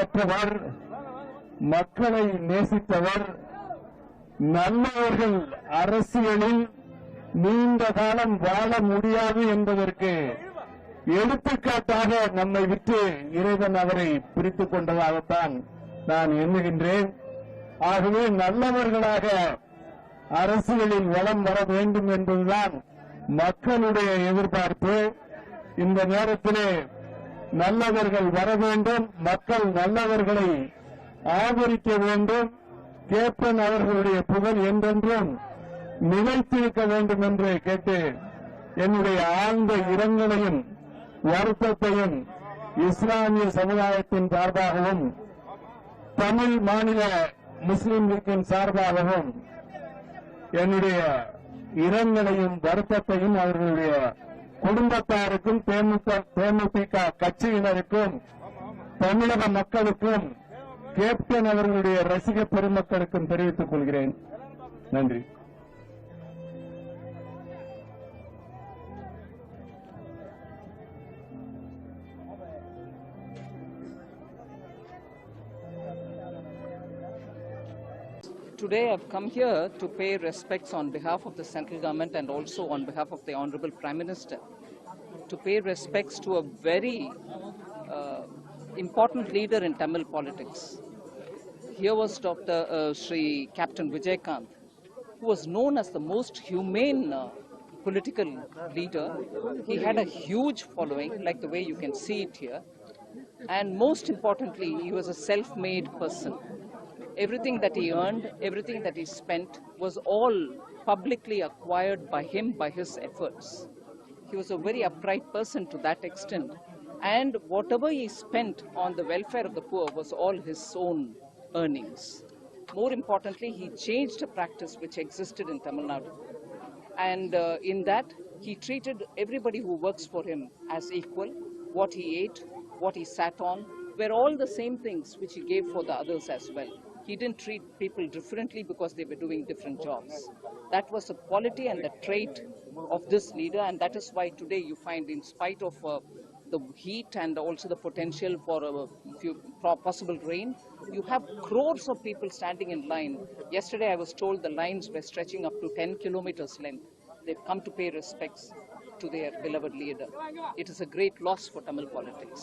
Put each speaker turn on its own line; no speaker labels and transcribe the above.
ஏற்றவர், மக்களை நேசித்தவர், நல்லவர்கள் அரசியலில் நீண்ட காலம் வாழ முடியாது என்பதற்கு எடுத்துக்காட்டாக நம்மை விட்டு இறைவன் அவரை பிரித்துக் கொண்டதாகத்தான் நான் எண்ணுகின்றேன். ஆகவே நல்லவர்களாக அரசியலில் வலம் வர வேண்டும் என்பதுதான் மக்களுடைய எதிர்பார்ப்பு. இந்த நேரத்திலே நல்லவர்கள் வர வேண்டும், மக்கள் நல்லவர்களை ஆதரிக்க வேண்டும். கேப்டன் அவர்களுடைய புகழ் என்றென்றும் நிலைத்திருக்க வேண்டும் என்று கேட்டு என்னுடைய ஆழ்ந்த இரங்கலையும் வருத்தத்தையும் இஸ்லாமிய சமுதாயத்தின் சார்பாகவும் தமிழ் மாநில முஸ்லிம் லீக்கின் சார்பாகவும் என்னுடைய இரங்கலையும் வருத்தத்தையும் அவர்களுடைய குடும்பத்தாருக்கும் தேமுதிக கட்சியினருக்கும் தமிழக மக்களுக்கும் கேப்டன் அவர்களுடைய ரசிக பெருமக்களுக்கும் தெரிவித்துக் கொள்கிறேன். நன்றி.
Today I've come here to pay respects on behalf of the central government and also on behalf of the Honorable Prime Minister, to pay respects to a very important leader in Tamil politics. Here was Dr. Sri Captain Vijaykanth, who was known as the most humane political leader. He had a huge following, like the way you can see it here. And most importantly, he was a self-made person. Everything that he earned, everything that he spent was all publicly acquired by him, by his efforts. He was a very upright person to that extent. And whatever he spent on the welfare of the poor was all his own earnings. More importantly, he changed a practice which existed in Tamil Nadu. And in that, he treated everybody who works for him as equal. What he ate, what he sat on, were all the same things which he gave for the others as well. He didn't treat people differently because they were doing different jobs. That was the quality and the trait of this leader, and that is why today you find, in spite of the heat and also the potential for a few possible rain, you have crores of people standing in line. Yesterday I was told the lines were stretching up to 10 kilometers length. They've come to pay respects to their beloved leader. It is a great loss for Tamil politics.